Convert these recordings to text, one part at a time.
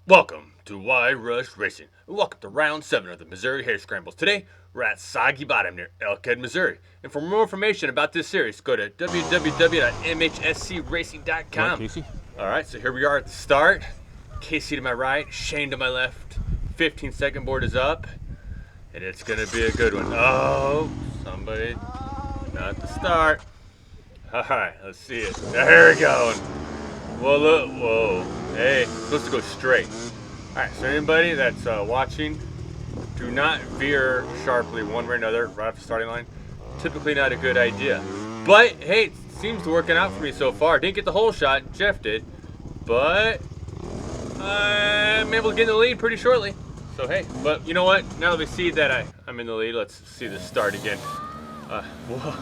Welcome to Why Rush Racing. Welcome to round 7 of the Missouri Hare Scrambles. Today, we're at Soggy Bottom near Elkhead, Missouri. And for more information about this series, go to www.mhscracing.com. Casey? Alright, so here we are at the start. Casey to my right, Shane to my left. 15-second board is up. And it's going to be a good one. Oh, somebody not the start. Alright, let's see it. There we go. Whoa, look, whoa. Hey, it's supposed to go straight. Alright, so anybody that's watching, do not veer sharply one way or another right off the starting line. Typically not a good idea. But, hey, it seems to be working out for me so far. Didn't get the whole shot, Jeff did. But, I'm able to get in the lead pretty shortly. So, hey, but you know what? Now that we see that I'm in the lead, let's see the start again. Whoa.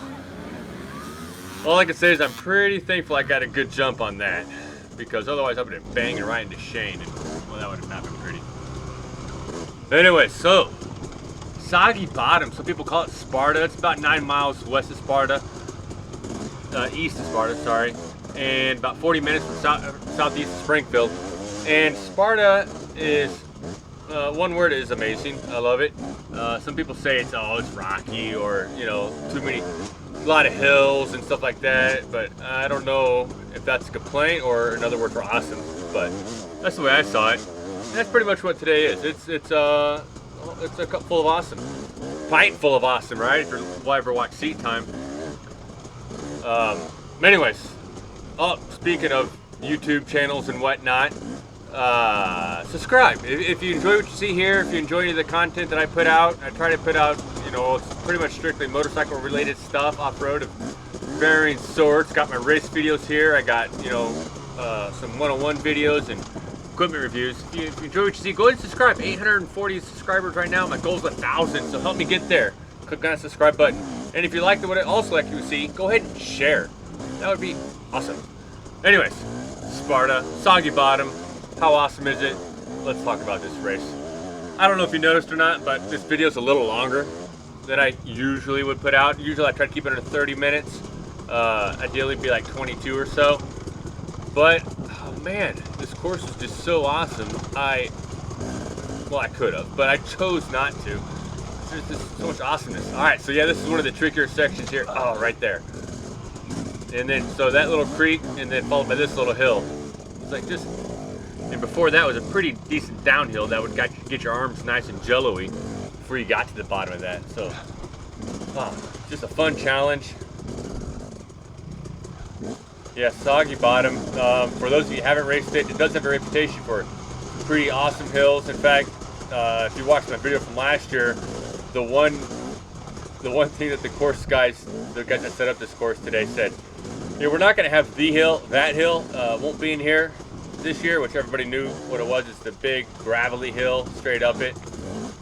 All I can say is I'm pretty thankful I got a good jump on that, because otherwise I would have been banging right into Shane, and well, that would have not been pretty. Anyway, so Soggy Bottom, some people call it Sparta. It's about 9 miles west of Sparta, east of Sparta, sorry, and about 40 minutes from southeast of Springfield. And Sparta is one word is amazing. I love it. Some people say it's rocky, or a lot of hills and stuff like that, but I don't know if that's a complaint or another word for awesome. But that's the way I saw it. And that's pretty much what today is. It's a cup full of awesome, pint full of awesome, right? If you ever watch Seat Time. Anyways, speaking of YouTube channels and whatnot, subscribe if you enjoy what you see here. If you enjoy any of the content that I put out, I try to put out, it's pretty much strictly motorcycle related stuff, off-road of varying sorts. Got my race videos here. I got some one-on-one videos and equipment reviews. If you enjoy what you see, go ahead and subscribe. 840 subscribers right now. My goal is 1,000, so help me get there. Click on that subscribe button. And if you like what I also like you see, go ahead and share. That would be awesome. Anyways, Sparta, Soggy Bottom. How awesome is it? Let's talk about this race. I don't know if you noticed or not, but this video is a little longer than I usually would put out. Usually I try to keep it under 30 minutes. Ideally it'd be like 22 or so. But, oh man, this course is just so awesome. I could have, but I chose not to. There's just so much awesomeness. Alright, so yeah, this is one of the trickier sections here. Oh, right there. And then, so that little creek, and then followed by this little hill. It's like just... And before that was a pretty decent downhill that would get your arms nice and jello-y before you got to the bottom of that. So, just a fun challenge. Yeah, Soggy Bottom. For those of you who haven't raced it, it does have a reputation for pretty awesome hills. In fact, if you watched my video from last year, the one thing that the course guys, the guys that set up this course today said, yeah, we're not going to have the hill, that hill won't be in here this year, which everybody knew what it was. It's the big gravelly hill straight up it.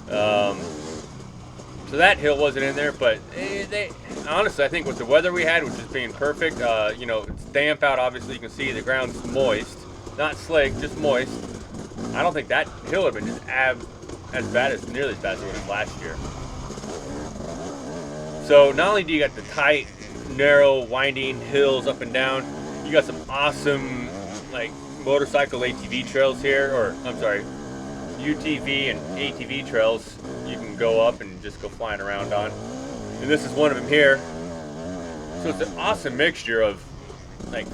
So that hill wasn't in there, but they honestly, I think with the weather we had, which is being perfect, it's damp out. Obviously, you can see the ground's moist, not slick, just moist. I don't think that hill would have been just nearly as bad as it was last year. So not only do you got the tight, narrow, winding hills up and down, you got some awesome motorcycle ATV trails here, or I'm sorry, UTV and ATV trails you can go up and just go flying around on. And this is one of them here. So it's an awesome mixture of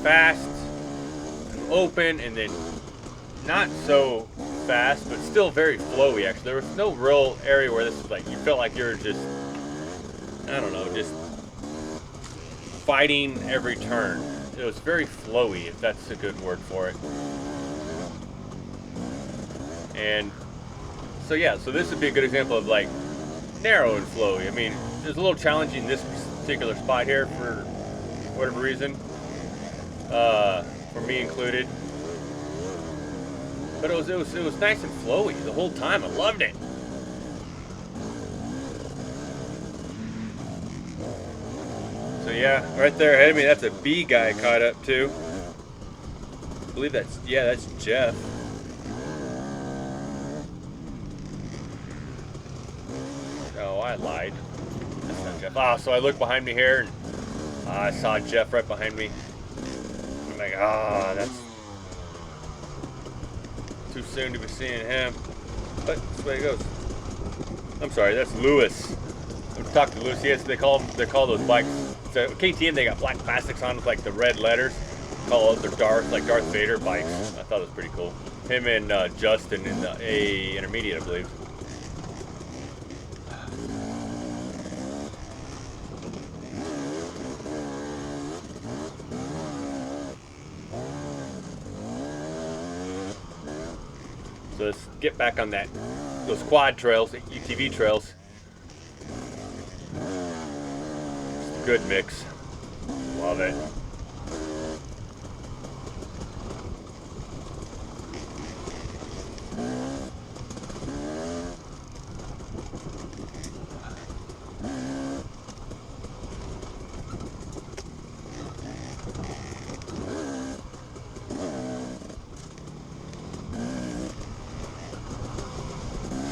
fast and open, and then not so fast, but still very flowy. Actually, there was no real area where this was you felt like you were just, I don't know, just fighting every turn. It was very flowy, if that's a good word for it. And so yeah, so this would be a good example of narrow and flowy. I mean, it was a little challenging this particular spot here for whatever reason, for me included. But it was nice and flowy the whole time. I loved it. So yeah, right there ahead of me, that's a B guy caught up too. I believe that's Jeff. Oh, I lied. That's not Jeff. Oh, so I looked behind me here, and I saw Jeff right behind me. I'm like, that's too soon to be seeing him. But that's the way it goes. I'm sorry, that's Lewis. I'm talking to Lewis. Yes, they call those bikes. So KTM, they got black plastics on with like the red letters. Call it their Darth Vader bikes. I thought it was pretty cool. Him and Justin in the A intermediate, I believe. So let's get back on those quad trails, the UTV trails. It's a good mix. Love it.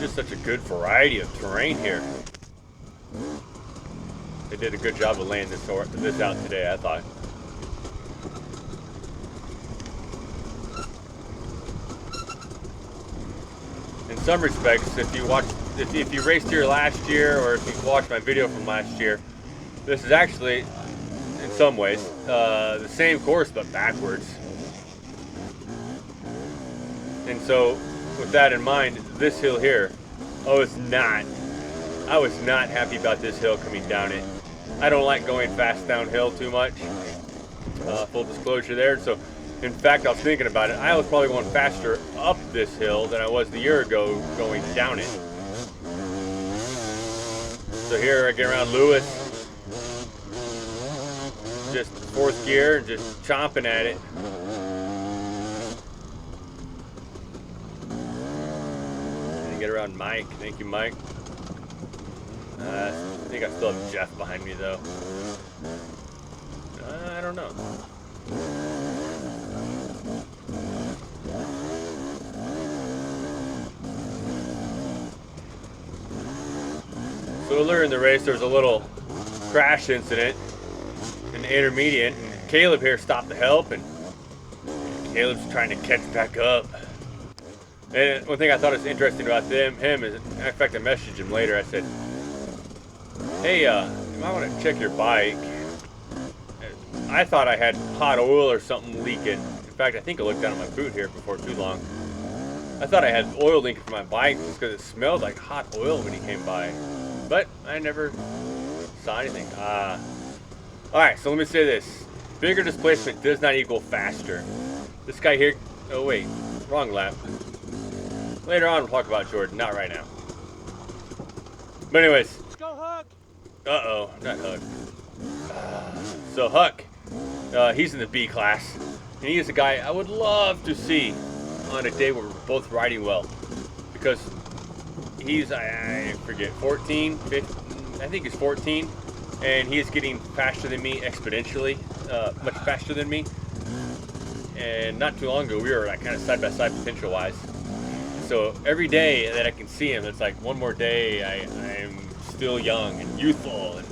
Just such a good variety of terrain here. They did a good job of laying this out today, I thought. In some respects, if you raced here last year, or if you watched my video from last year, this is actually, in some ways, the same course but backwards. And so, with that in mind, this hill here, I was not happy about this hill coming down it. I don't like going fast downhill too much. Full disclosure there. So, in fact, I was thinking about it. I was probably going faster up this hill than I was the year ago going down it. So here I get around Lewis, just fourth gear, just chomping at it. Get around Mike. Thank you, Mike. I think I still have Jeff behind me, though. I don't know. So earlier in the race, there was a little crash incident in the intermediate, and Caleb here stopped to help, and Caleb's trying to catch back up. And one thing I thought was interesting about him is, in fact, I messaged him later. I said, hey, you might want to check your bike. I thought I had hot oil or something leaking. In fact, I think I looked down at my boot here before too long. I thought I had oil leaking from my bike just because it smelled like hot oil when he came by. But I never saw anything. Alright, so let me say this. Bigger displacement does not equal faster. This guy here, oh wait, wrong lap. Later on, we'll talk about Jordan, not right now. But anyways. Let's go, Huck. Uh-oh, not Huck. So Huck, he's in the B class. And he is a guy I would love to see on a day where we're both riding well. Because he's, I forget, 14, 15, I think he's 14. And he is getting faster than me exponentially, much faster than me. And not too long ago, we were like kind of side by side potential-wise. So every day that I can see him, it's like one more day I'm still young and youthful, and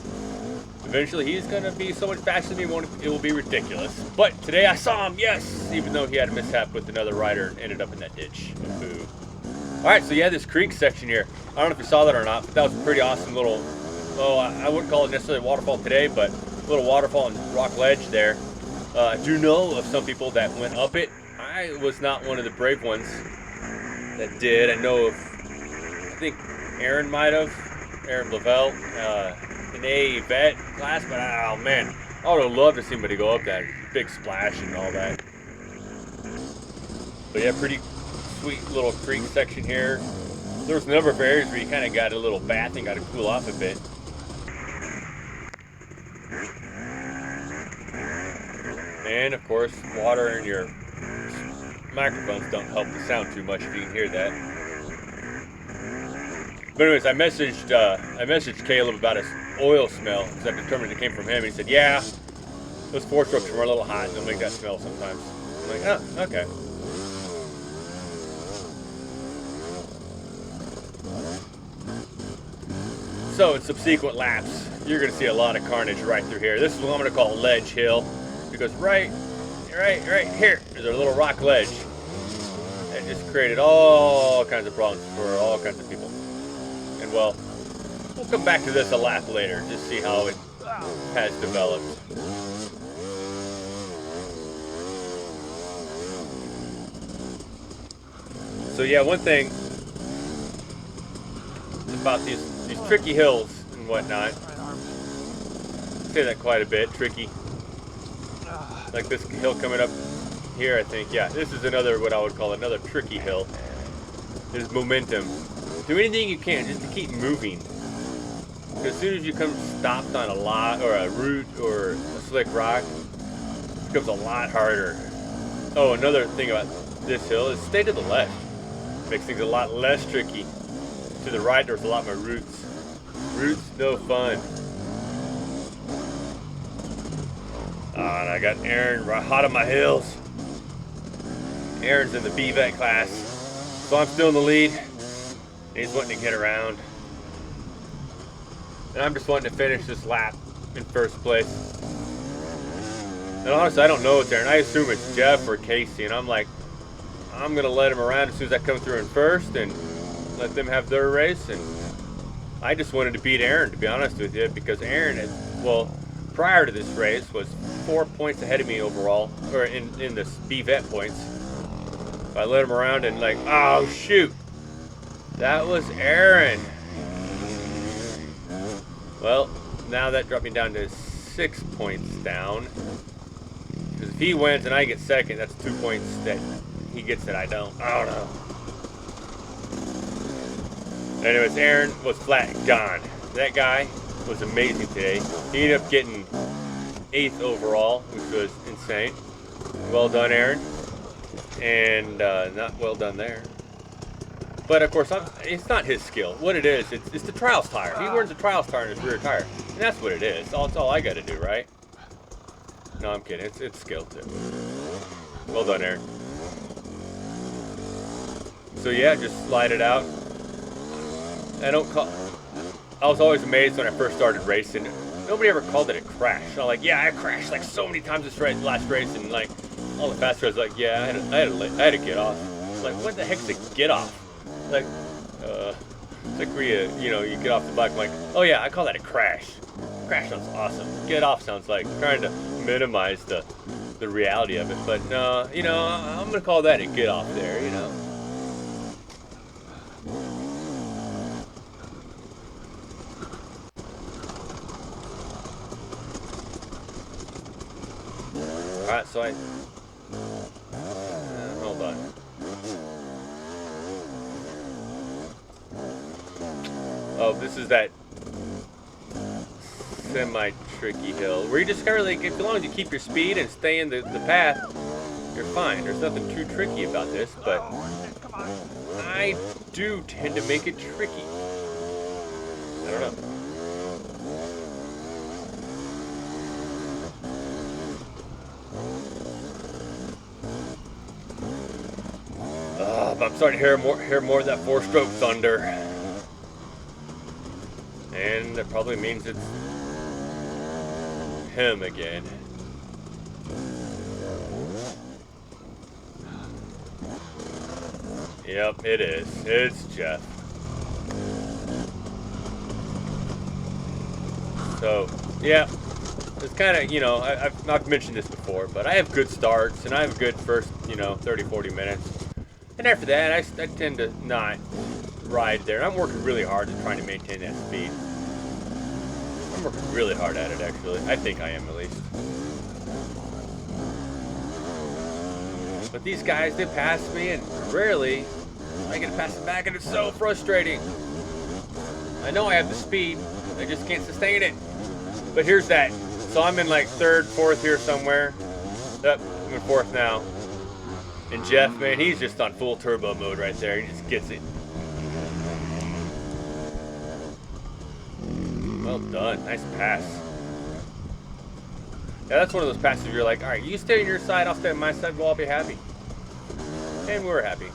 eventually he's gonna be so much faster than me, it will be ridiculous. But today I saw him, yes, even though he had a mishap with another rider and ended up in that ditch. Boo. All right, so yeah, this creek section here, I don't know if you saw that or not, but that was a pretty awesome little, oh, I wouldn't call it necessarily a waterfall today, but a little waterfall and rock ledge there. I do know of some people that went up it. I was not one of the brave ones that did. I know of, I think Aaron might have, Aaron Lavelle, an A vet class, but oh man, I would have loved to see somebody go up that big splash and all that. But yeah, pretty sweet little creek section here. There's a number of areas where you kind of got a little bath and got to cool off a bit. And of course, water in your microphones don't help the sound too much if you can hear that. But anyways, I messaged Caleb about his oil smell because I determined it came from him. And he said, yeah, those four strokes were a little hot and they'll make that smell sometimes. I'm like, oh, okay. So in subsequent laps, you're going to see a lot of carnage right through here. This is what I'm going to call Ledge Hill, because right here, there's a little rock ledge that just created all kinds of problems for all kinds of people. And well, we'll come back to this a lap later, just see how it has developed. So yeah, one thing about these tricky hills and whatnot, I say that quite a bit, tricky. Like this hill coming up here, I think, yeah, this is another, what I would call another tricky hill. There's momentum. Do anything you can just to keep moving. Because as soon as you come stopped on a lot or a root or a slick rock, it becomes a lot harder. Oh, another thing about this hill is stay to the left. Makes things a lot less tricky. To the right, there's a lot more roots. Roots, no fun. And I got Aaron right hot on my heels. Aaron's in the BVET class, so I'm still in the lead. He's wanting to get around. And I'm just wanting to finish this lap in first place. And honestly, I don't know it's Aaron. I assume it's Jeff or Casey, and I'm like, I'm going to let him around as soon as I come through in first and let them have their race. And I just wanted to beat Aaron, to be honest with you, because Aaron had, well, prior to this race was 4 points ahead of me overall, or in the BVET points. I let him around and like, oh shoot, that was Aaron. Well, now that dropped me down to 6 points down. Because if he wins and I get second, that's 2 points that he gets that I don't. I don't know. Anyways, Aaron was flat gone. That guy was amazing today. He ended up getting 8th overall, which was insane. Well done, Aaron. And not well done there. But of course, it's not his skill. What it is, it's the trials tire. He wears a trials tire in his rear tire, and that's what it is. That's all I got to do, right? No, I'm kidding. It's skill too. Well done, Aaron. So yeah, just slide it out. I was always amazed when I first started racing. Nobody ever called it a crash. I'm like, yeah, I crashed like so many times this last race, and like all the fast drivers like, yeah, I had to get off. Like, what the heck's a get off? Like, it's like where you get off the bike. I'm like, oh yeah, I call that a crash. Crash sounds awesome. Get off sounds like trying to minimize the reality of it. But no, I'm gonna call that a get off there. All right, so hold on. Oh, this is that semi-tricky hill where you just kind of like, as long as you keep your speed and stay in the path, you're fine. There's nothing too tricky about this, but I do tend to make it tricky. I don't know. I'm starting to hear more of that 4-stroke thunder. And that probably means it's him again. Yep, it is. It's Jeff. So, yeah, it's kind of, I've mentioned this before, but I have good starts, and I have good first, 30, 40 minutes. And after that, I tend to not ride there. I'm working really hard at trying to maintain that speed. I'm working really hard at it, actually. I think I am, at least. But these guys, they pass me, and rarely I get to pass them back, and it's so frustrating. I know I have the speed, I just can't sustain it. But here's that. So I'm in like 3rd, 4th here somewhere. Yep, I'm in 4th now. And Jeff, man, he's just on full turbo mode right there. He just gets it. Well done. Nice pass. Yeah, that's one of those passes where you're like, all right, you stay on your side, I'll stay on my side, we'll all be happy. And we're happy. In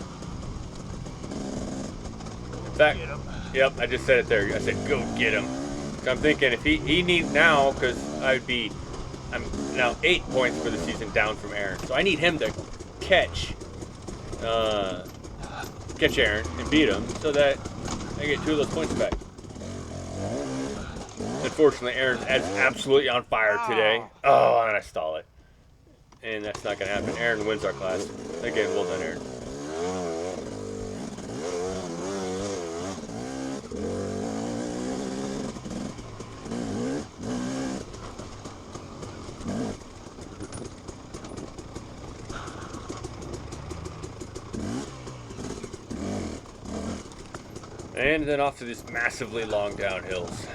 fact, yep, I just said it there. I said, go get him. So I'm thinking if he needs now, because I'm now 8 points for the season down from Aaron. So I need him to catch catch Aaron and beat him so that I get 2 of those points back. Unfortunately, Aaron's absolutely on fire today. Oh, and I stall it. And that's not going to happen. Aaron wins our class. Again, well done, Aaron. And then off to these massively long downhills.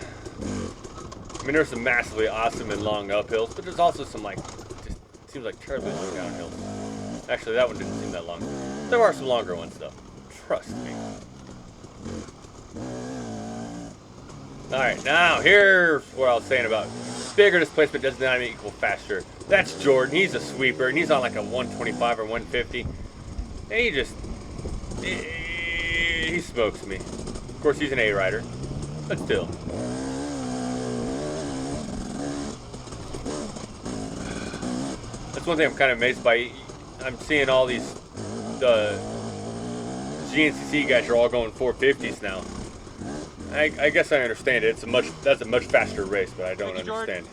I mean, there's some massively awesome and long uphills, but there's also some, like, just seems like terribly long downhills. Actually, that one didn't seem that long. There are some longer ones, though. Trust me. Alright, now here's what I was saying about bigger displacement does not equal faster. That's Jordan. He's a sweeper, and he's on like a 125 or 150. And he smokes me. Of course, he's an A rider, but still. That's one thing I'm kind of amazed by. I'm seeing all these GNCC guys are all going 450s now. I guess I understand it. That's a much faster race, but I don't understand.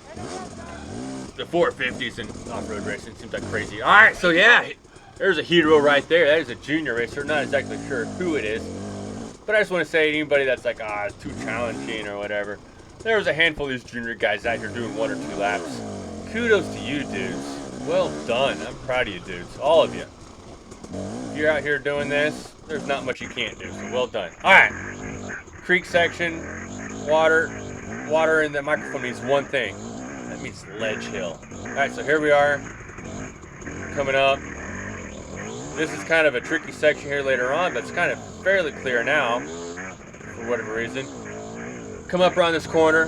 The 450s in off-road racing seems like crazy. All right, so yeah, there's a hero right there. That is a junior racer. Not exactly sure who it is. But I just want to say to anybody that's like, it's too challenging or whatever, there was a handful of these junior guys out here doing 1 or 2 laps. Kudos to you, dudes. Well done. I'm proud of you, dudes. All of you. If you're out here doing this, there's not much you can't do, so well done. All right. Creek section, water in the microphone means one thing. That means ledge hill. All right, so here we are, coming up. This is kind of a tricky section here later on, but it's kind of fairly clear now, for whatever reason. Come up around this corner,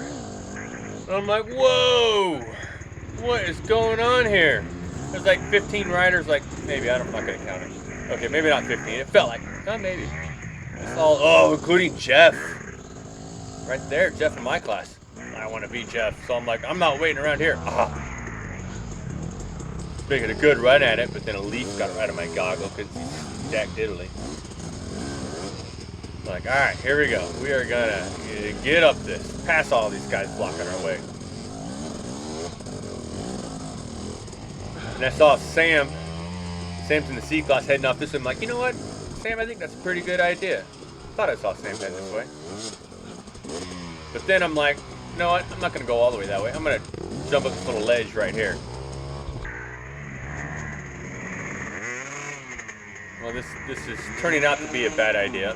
and I'm like, whoa, what is going on here? There's like 15 riders, like maybe, I'm not gonna count it. Okay, maybe not 15, it felt like, maybe. It's all, including Jeff. Right there, Jeff in my class. I want to beat Jeff, so I'm like, I'm not waiting around here. Making a good run at it, but then a leaf got right on my goggle, couldn't see jack diddly. Like, all right, here we go. We are gonna get up this, pass all these guys blocking our way. And I saw Sam's in the C class heading off this way. I'm like, you know what, Sam, I think that's a pretty good idea. Thought I saw Sam head this way. But then I'm like, you know what, I'm not gonna go all the way that way. I'm gonna jump up this little ledge right here. Well, this is turning out to be a bad idea.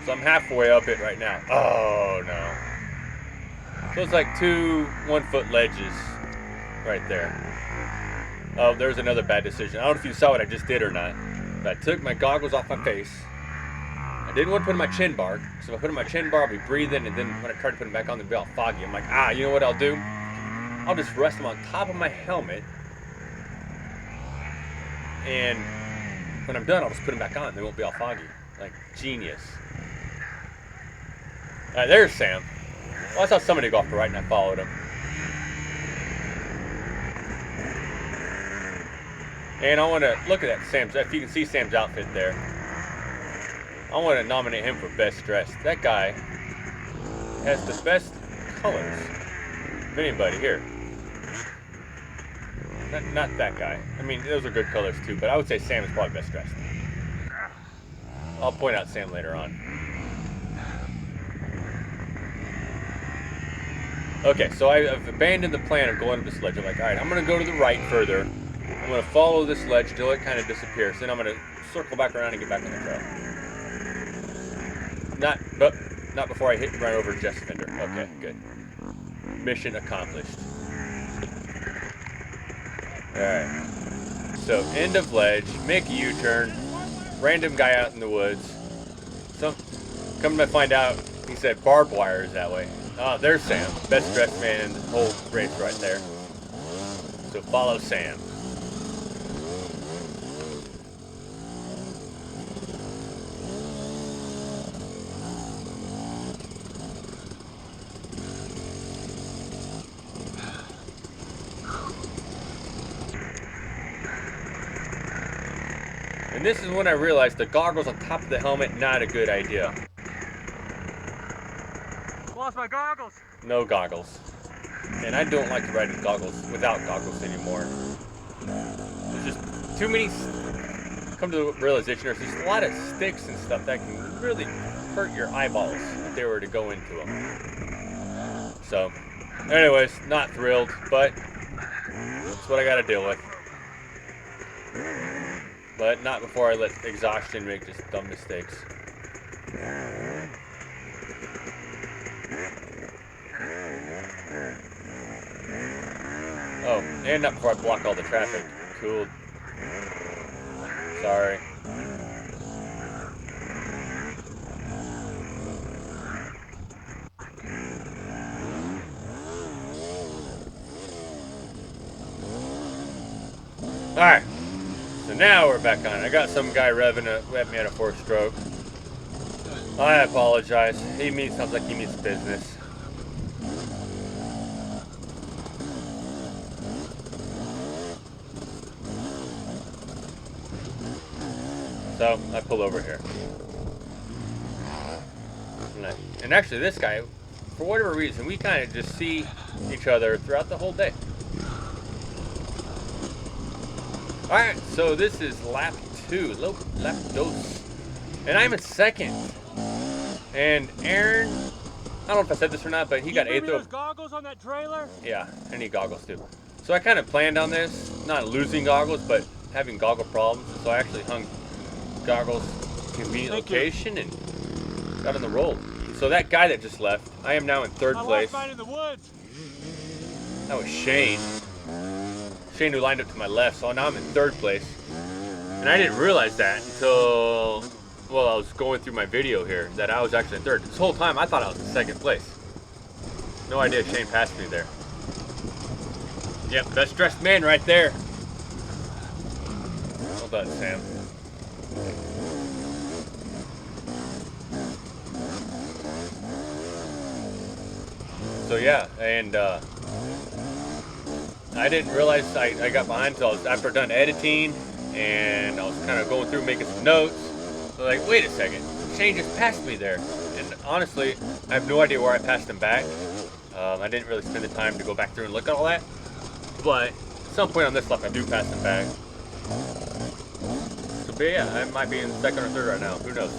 So I'm halfway up it right now. Oh, no. So it's like 2 1-foot ledges right there. Oh, there's another bad decision. I don't know if you saw what I just did or not. But I took my goggles off my face. I didn't want to put in my chin bar. So if I put in my chin bar, I'll be breathing. And then when I try to put them back on, they'll be all foggy. I'm like, you know what I'll do? I'll just rest them on top of my helmet. And when I'm done, I'll just put them back on. They won't be all foggy. Like, genius. All right, there's Sam. Well, I saw somebody go off the right, and I followed him. And I want to look at that Sam's. If you can see Sam's outfit there, I want to nominate him for best dressed. That guy has the best colors of anybody here. Not that guy. I mean, those are good colors too, but I would say Sam is probably best dressed. I'll point out Sam later on. Okay, so I've abandoned the plan of going to this ledge. I'm like, all right, I'm going to go to the right further. I'm going to follow this ledge till it kind of disappears. Then I'm going to circle back around and get back on the trail. Not before I hit and run over Jeff's fender. Okay, good. Mission accomplished. Alright, so end of ledge, make a U-turn, random guy out in the woods. So, come to find out, he said barbed wire is that way. There's Sam, best dressed man in the whole race right there. So follow Sam. And this is when I realized the goggles on top of the helmet, not a good idea. Lost my goggles. No goggles. And I don't like to ride with goggles without goggles anymore. There's just too many. Come to the realization there's just a lot of sticks and stuff that can really hurt your eyeballs if they were to go into them. So, anyways, not thrilled, but that's what I got to deal with. But not before I let exhaustion make just dumb mistakes. Oh, and not before I block all the traffic. Cool. Sorry. Alright. So now we're back on. I got some guy revving me at a 4-stroke. I apologize. Sounds like he means business. So I pull over here. And actually this guy, for whatever reason, we kind of just see each other throughout the whole day. Alright, so this is lap 2, lap dos. And I'm in second. And Aaron, I don't know if I said this or not, but he got 8th. Those goggles on that trailer? Yeah, I need goggles too. So I kind of planned on this, not losing goggles, but having goggle problems. So I actually hung goggles convenient location and got on the roll. So that guy that just left, I am now in 3rd place. In the woods. That was Shane. Shane who lined up to my left, so now I'm in 3rd place. And I didn't realize that until, well, I was going through my video here, that I was actually in 3rd. This whole time I thought I was in 2nd place. No idea Shane passed me there. Yep, best dressed man right there. Well done, Sam. So yeah, and I didn't realize I got behind until after done editing, and I was kind of going through making some notes. So like, wait a second, Shane just passed me there. And honestly, I have no idea where I passed him back. I didn't really spend the time to go back through and look at all that. But at some point on this lap, I do pass him back. So but yeah, I might be in 2nd or 3rd right now. Who knows?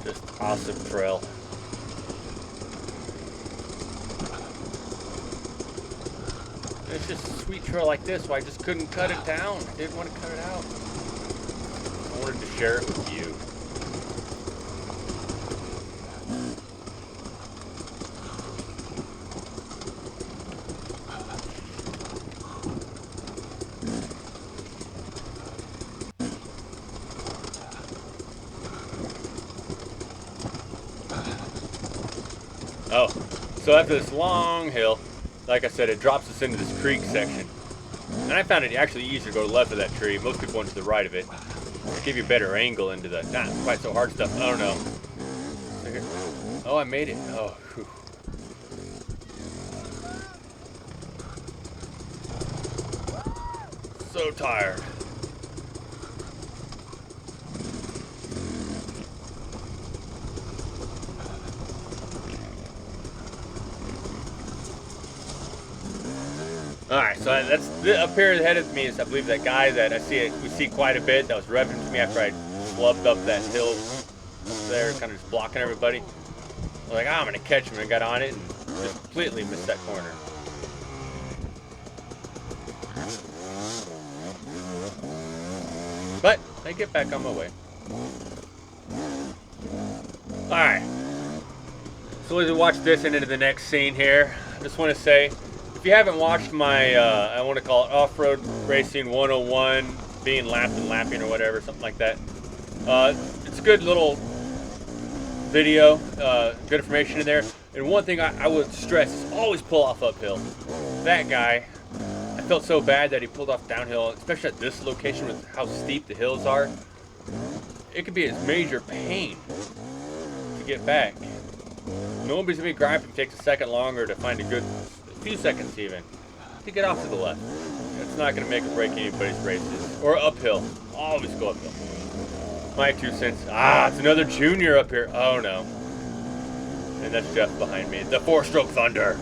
Just awesome trail. It's just a sweet trail like this, so I just couldn't cut it down. I didn't want to cut it out. I wanted to share it with you. Oh, so after this long hill, like I said, it drops us into this creek section. And I found it actually easier to go to the left of that tree. Most people went to the right of it. Give you a better angle into the not quite so hard stuff. I don't know. Oh, I made it. Oh, whew. So tired. Alright, so that's up here ahead of me is, I believe, that guy that we see quite a bit that was revving to me after I slubbed up that hill up there, kind of just blocking everybody. I was like, I'm going to catch him, and I got on it and just completely missed that corner. But I get back on my way. Alright, so as we watch this and into the next scene here, I just want to say, if you haven't watched my, I want to call it Off-Road Racing 101, being lapped and lapping or whatever, something like that. It's a good little video, good information in there. And one thing I would stress is always pull off uphill. That guy, I felt so bad that he pulled off downhill, especially at this location with how steep the hills are. It could be a major pain to get back. Nobody's gonna be griping if it takes a second longer to find a few seconds even, to get off to the left. It's not gonna make or break anybody's races. Or uphill, always go uphill. My 2 cents. It's another junior up here. Oh no. And that's Jeff behind me. The 4-stroke Thunder.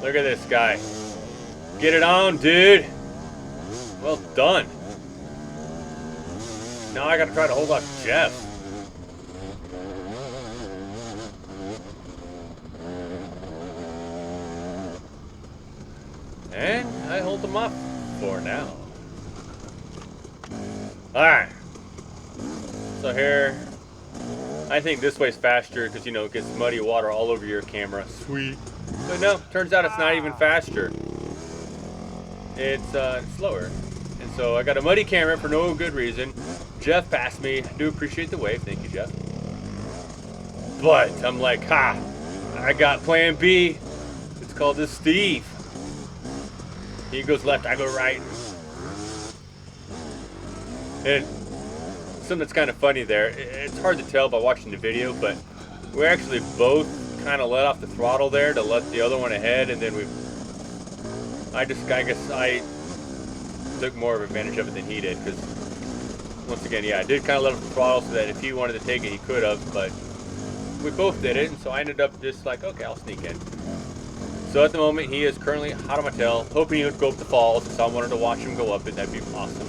Look at this guy. Get it on, dude. Well done. Now I gotta try to hold off Jeff. And I hold him off for now. Alright. So here, I think this way's faster because, you know, it gets muddy water all over your camera. Sweet. But no, turns out it's not even faster. It's slower. And so I got a muddy camera for no good reason. Jeff passed me. I do appreciate the wave. Thank you, Jeff. But I'm like, I got plan B. It's called the Steve. He goes left, I go right. And something that's kind of funny there, it's hard to tell by watching the video, but we actually both kind of let off the throttle there to let the other one ahead, and then I guess I took more of advantage of it than he did, because once again, yeah, I did kind of let off the throttle so that if he wanted to take it, he could have, but we both did it, and so I ended up just like, okay, I'll sneak in. So at the moment, he is currently hot on my tail, hoping he would go up the falls, so I wanted to watch him go up it. That'd be awesome.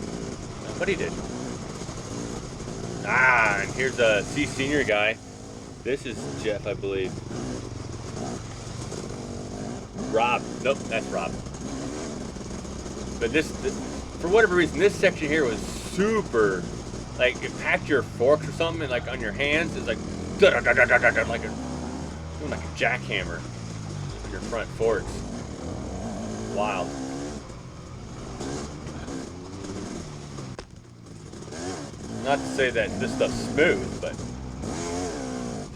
But he did. And here's a C senior guy. This is Jeff, I believe. Rob. Nope, that's Rob. But this, for whatever reason, this section here was super, like, it packed your forks or something, and like on your hands, it's like, like a jackhammer. Your front forks. Wild. Not to say that this stuff's smooth, but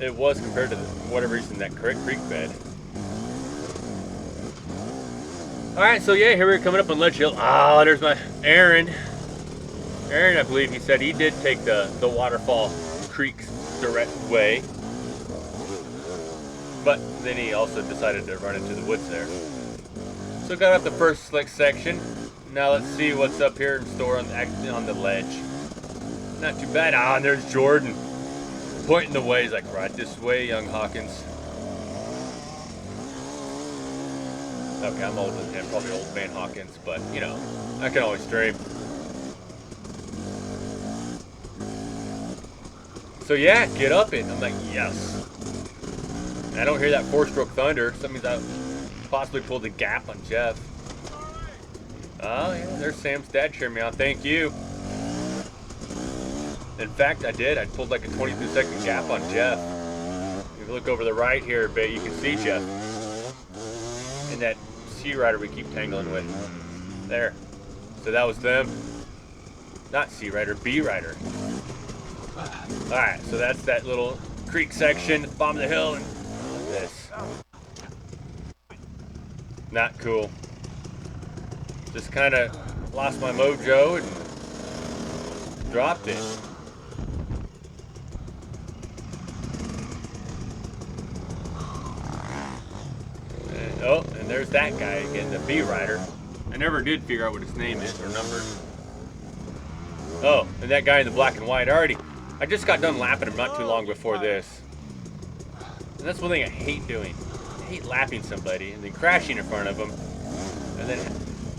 it was compared to whatever reason that creek bed. Alright, so yeah, here we're coming up on Ledge Hill. There's my Aaron. Aaron, I believe he said he did take the waterfall creek direct way. But then he also decided to run into the woods there. So got up the first slick section. Now let's see what's up here in store on the ledge. Not too bad. And there's Jordan pointing the way. He's like, right this way, young Hawkins. Okay, I'm older than him, probably old man Hawkins, but you know, I can always dream. So yeah, get up it. I'm like, yes. I don't hear that 4-stroke Thunder, so that means I possibly pulled a gap on Jeff. Oh yeah, there's Sam's dad cheering me on. Thank you. In fact, I did. I pulled like a 22-second gap on Jeff. If you look over the right here a bit, you can see Jeff. And that C rider we keep tangling with. There. So that was them. Not C rider, B rider. Alright, so that's that little creek section at the bottom of the hill, and this. Not cool. Just kind of lost my mojo and dropped it. And there's that guy again, the B rider. I never did figure out what his name is or number. Oh, and that guy in the black and white already. I just got done lapping him not too long before this. And that's one thing I hate doing. I hate lapping somebody and then crashing in front of them. And then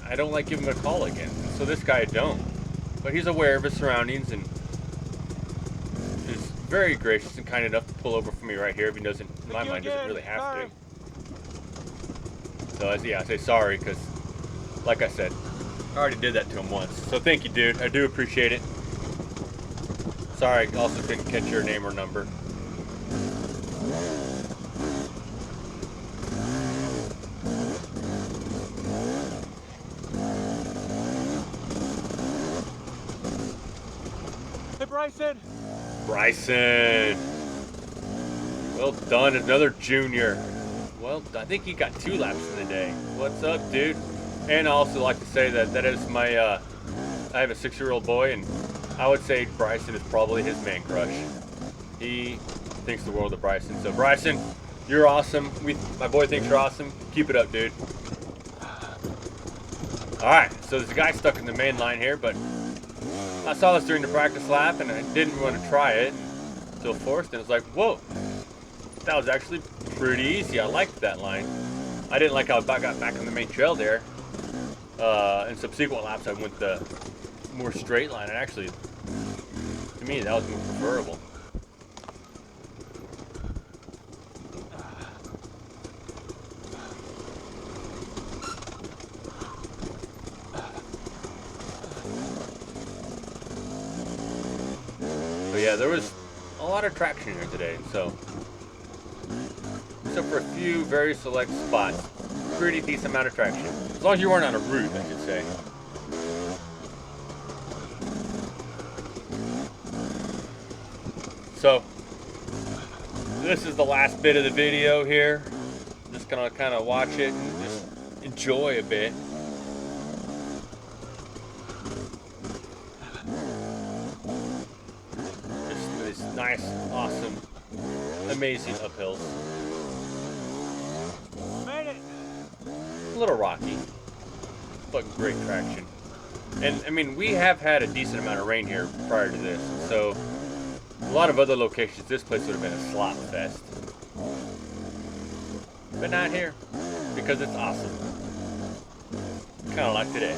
I don't like giving him a call again. So this guy I don't. But he's aware of his surroundings and is very gracious and kind enough to pull over for me right here if he doesn't, in my mind, doesn't really have to. So yeah, I say sorry because, like I said, I already did that to him once. So thank you, dude. I do appreciate it. Sorry, I also couldn't catch your name or number. Hey, Bryson. Bryson. Well done, another junior. Well, I think he got 2 laps in the day. What's up, dude? And I also like to say that is my, I have a 6-year-old boy, and I would say Bryson is probably his man crush. He thinks the world of Bryson. So Bryson, you're awesome. My boy thinks you're awesome. Keep it up, dude. Alright, so there's a guy stuck in the main line here, but I saw this during the practice lap, and I didn't want to try it until forced, and it was like, whoa, that was actually pretty easy. I liked that line. I didn't like how I got back on the main trail there. In subsequent laps, I went the more straight line, and actually, to me, that was more preferable. But yeah, there was a lot of traction here today, so except for a few very select spots, pretty decent amount of traction. As long as you weren't on a route, I should say. So this is the last bit of the video here. I'm just gonna kind of watch it and just enjoy a bit. Nice, awesome, amazing uphills. Made it. A little rocky, but great traction. And I mean, we have had a decent amount of rain here prior to this, so a lot of other locations, this place would have been a slop fest. But not here, because it's awesome. Kind of like today.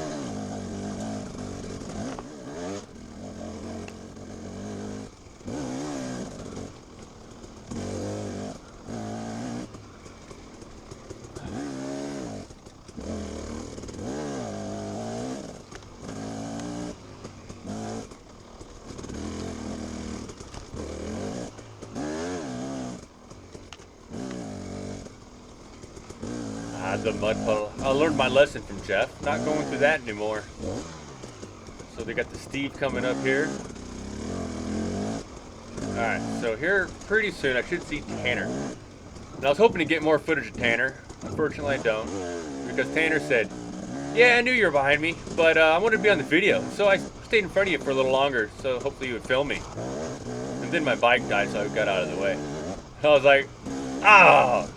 The mud puddle. I learned my lesson from Jeff. Not going through that anymore. So they got the Steve coming up here. Alright, so here pretty soon I should see Tanner. And I was hoping to get more footage of Tanner. Unfortunately I don't. Because Tanner said, yeah, I knew you were behind me, but I wanted to be on the video. So I stayed in front of you for a little longer, so hopefully you would film me. And then my bike died, so I got out of the way. I was like, ah!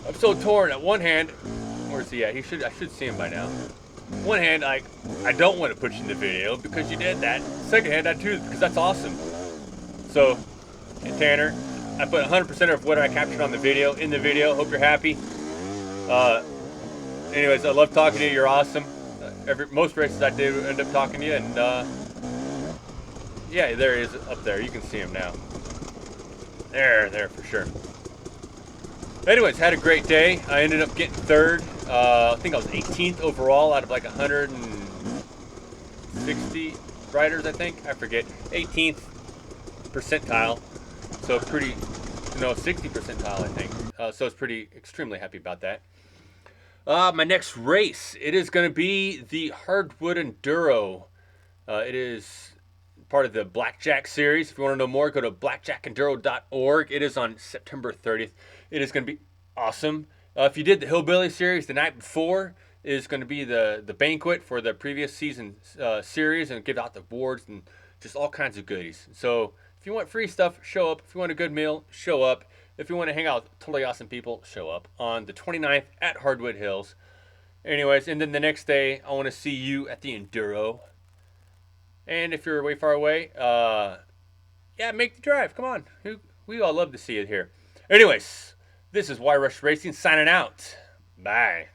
I'm so torn. At one hand, where's he at? I should see him by now. One hand, I don't want to put you in the video because you did that. Second hand, I do because that's awesome. So, hey, Tanner, I put 100% of what I captured on the video in the video. Hope you're happy. Anyways, I love talking to you. You're awesome. Most races I do end up talking to you, and yeah, there he is up there. You can see him now. There for sure. Anyways, had a great day. I ended up getting 3rd. I think I was 18th overall out of like 160 riders, I think. I forget. 18th percentile. So pretty, 60 percentile, I think. So I was extremely happy about that. My next race, it is going to be the Hardwood Enduro. It is part of the Blackjack series. If you want to know more, go to blackjackenduro.org. It is on September 30th. It is going to be awesome. If you did the Hillbilly series the night before, is going to be the banquet for the previous season series, and give out the awards and just all kinds of goodies. So if you want free stuff, show up. If you want a good meal, show up. If you want to hang out with totally awesome people, show up on the 29th at Hardwood Hills. Anyways, and then the next day, I want to see you at the Enduro. And if you're way far away, yeah, make the drive. Come on. We all love to see it here. Anyways, this is Y Rush Racing signing out. Bye.